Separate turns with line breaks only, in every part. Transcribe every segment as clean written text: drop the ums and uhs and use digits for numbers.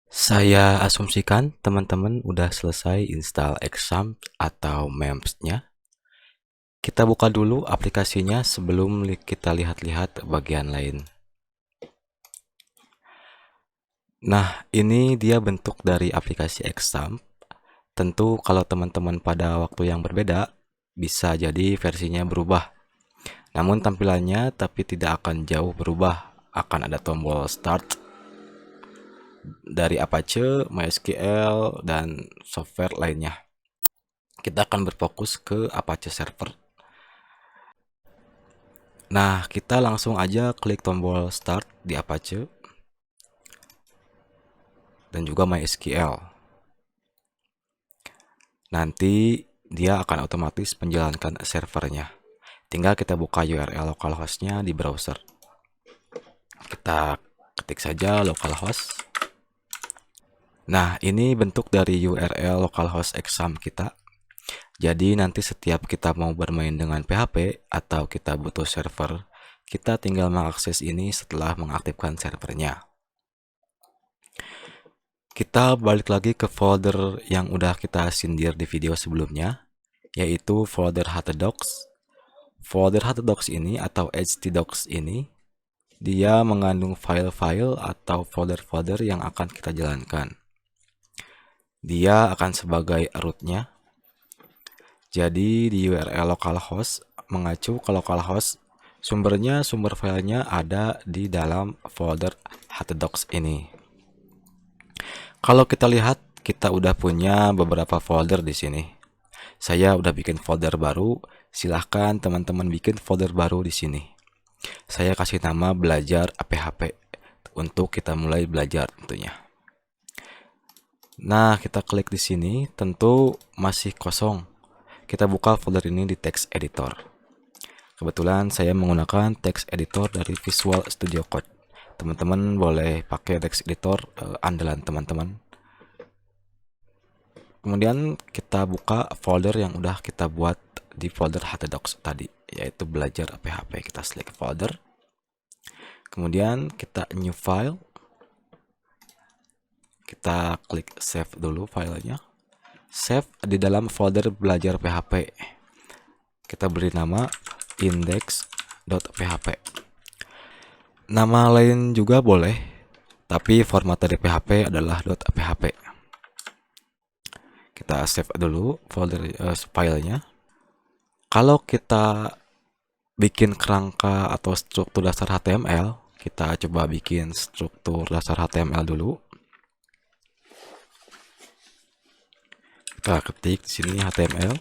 Saya asumsikan teman-teman udah selesai install Exam atau MEMS-nya. Kita buka dulu aplikasinya sebelum kita lihat-lihat bagian lain. Nah, ini dia bentuk dari aplikasi Exam. Tentu kalau teman-teman pada waktu yang berbeda, bisa jadi versinya berubah. Namun tampilannya tapi tidak akan jauh berubah. Akan ada tombol Start dari Apache, MySQL, dan software lainnya. Kita akan berfokus ke Apache Server. Nah, kita langsung aja klik tombol Start di Apache dan juga MySQL. Nanti dia akan otomatis menjalankan servernya. Tinggal kita buka URL localhost-nya di browser. Kita ketik saja localhost. Nah, ini bentuk dari URL localhost exam kita. Jadi nanti setiap kita mau bermain dengan PHP atau kita butuh server, kita tinggal mengakses ini setelah mengaktifkan servernya. Kita balik lagi ke folder yang udah kita sindir di video sebelumnya, yaitu folder htdocs. Folder htdocs ini atau htdocs ini, dia mengandung file-file atau folder-folder yang akan kita jalankan. Dia akan sebagai rootnya. Jadi di URL localhost mengacu ke localhost, sumber filenya ada di dalam folder htdocs ini. Kalau kita lihat, kita udah punya beberapa folder di sini. Saya udah bikin folder baru, silahkan teman-teman bikin folder baru di sini. Saya kasih nama belajar PHP untuk kita mulai belajar tentunya. Nah, kita klik di sini, tentu masih kosong. Kita buka folder ini di text editor. Kebetulan saya menggunakan text editor dari Visual Studio Code. Teman-teman boleh pakai text editor andalan teman-teman. Kemudian kita buka folder yang udah kita buat di folder htdocs tadi, yaitu belajar PHP. Kita select folder. Kemudian kita new file. Kita klik save dulu filenya. Save di dalam folder belajar PHP. Kita beri nama index.php. Nama lain juga boleh, tapi format dari PHP adalah .php. Kita save dulu folder filenya. Kalau kita bikin kerangka atau struktur dasar HTML, kita coba bikin struktur dasar HTML dulu. Kita ketik di sini HTML.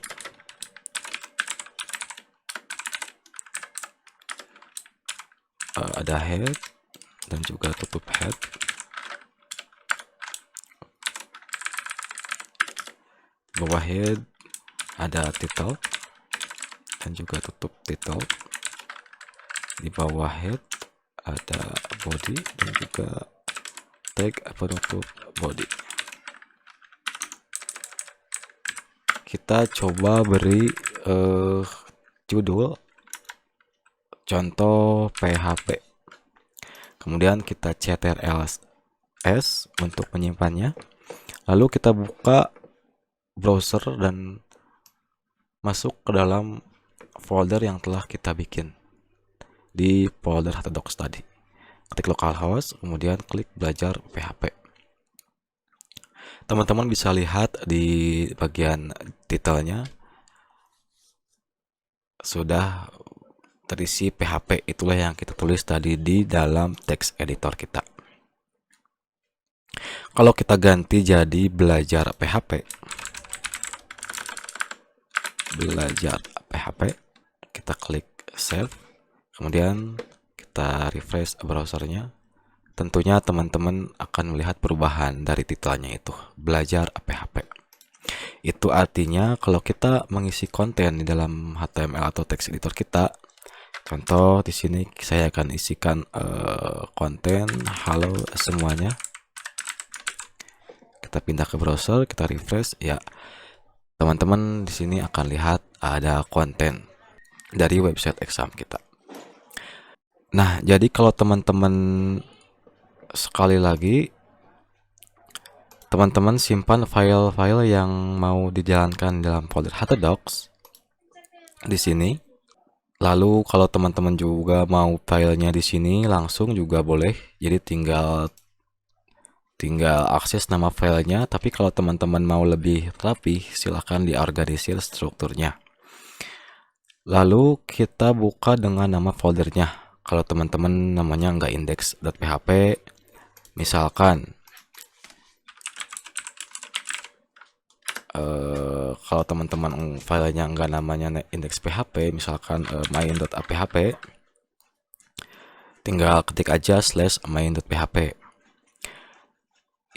Ada head dan juga tutup head. Bawah head ada title dan juga tutup title. Di bawah head ada body dan juga tag penutup body. Kita coba beri judul contoh PHP. Kemudian kita ctrls untuk menyimpannya. Lalu kita buka browser dan masuk ke dalam folder yang telah kita bikin di folder htdocs tadi. Klik localhost, kemudian klik belajar PHP. Teman-teman bisa lihat di bagian titelnya sudah terisi PHP. Itulah yang kita tulis tadi di dalam text editor kita. Kalau kita ganti jadi belajar PHP, kita klik save, kemudian kita refresh browsernya. Tentunya teman-teman akan melihat perubahan dari titelnya itu, belajar PHP. Itu artinya kalau kita mengisi konten di dalam HTML atau text editor kita, contoh di sini saya akan isikan konten halo semuanya. Kita pindah ke browser, kita refresh, ya teman-teman di sini akan lihat ada konten dari website exam kita. Nah, jadi kalau teman-teman sekali lagi teman-teman simpan file-file yang mau dijalankan dalam folder htdocs di sini. Lalu kalau teman-teman juga mau filenya di sini langsung juga boleh. Jadi tinggal akses nama filenya. Tapi kalau teman-teman mau lebih rapi, silahkan diorganisir strukturnya. Lalu kita buka dengan nama foldernya. Kalau teman-teman namanya nggak index.php, misalkan kalau teman-teman filenya nggak namanya index.php, misalkan main.php, tinggal ketik aja /main.php.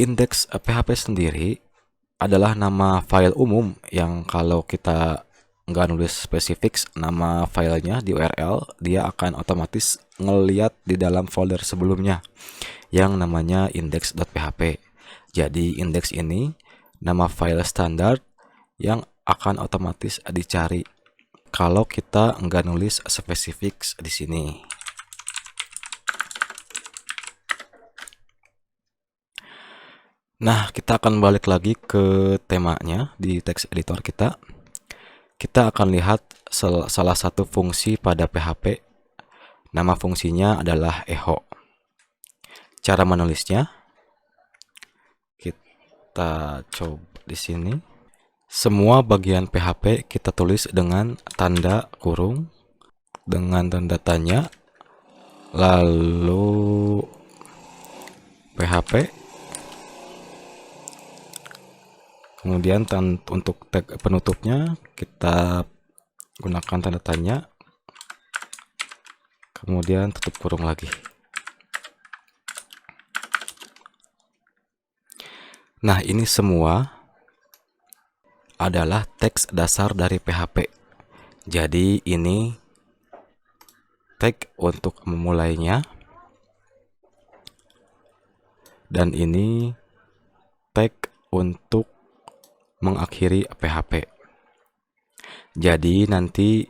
Index.php sendiri adalah nama file umum yang kalau kita nggak nulis spesifik nama filenya di URL, dia akan otomatis ngeliat di dalam folder sebelumnya yang namanya index.php. Jadi index ini nama file standar yang akan otomatis dicari kalau kita nggak nulis spesifik di sini. Nah, kita akan balik lagi ke temanya di text editor kita. Kita akan lihat salah satu fungsi pada PHP. Nama fungsinya adalah echo. Cara menulisnya, kita coba di sini. Semua bagian PHP kita tulis dengan tanda kurung, dengan tanda tanya, lalu PHP. Kemudian untuk tag penutupnya kita gunakan tanda tanya, kemudian tutup kurung lagi. Nah, ini semua adalah teks dasar dari PHP. Jadi ini tag untuk memulainya, dan ini tag untuk mengakhiri PHP. Jadi nanti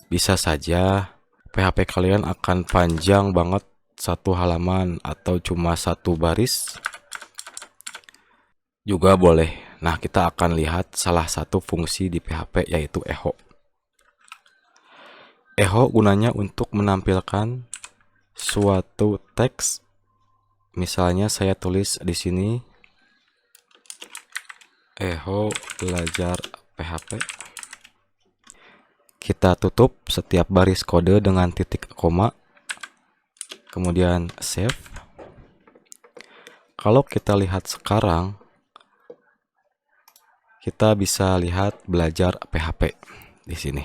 bisa saja PHP kalian akan panjang banget, satu halaman atau cuma satu baris juga boleh. Nah, kita akan lihat salah satu fungsi di PHP yaitu echo. Echo gunanya untuk menampilkan suatu teks. Misalnya saya tulis di sini echo belajar PHP. Kita tutup setiap baris kode dengan titik koma, kemudian save. Kalau kita lihat sekarang, kita bisa lihat belajar PHP di sini.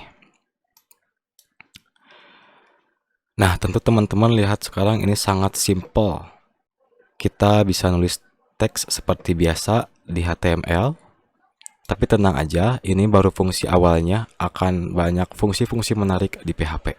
Nah, tentu teman-teman lihat sekarang ini sangat simple. Kita bisa nulis teks seperti biasa di HTML. Tapi tenang aja, ini baru fungsi awalnya, akan banyak fungsi-fungsi menarik di PHP.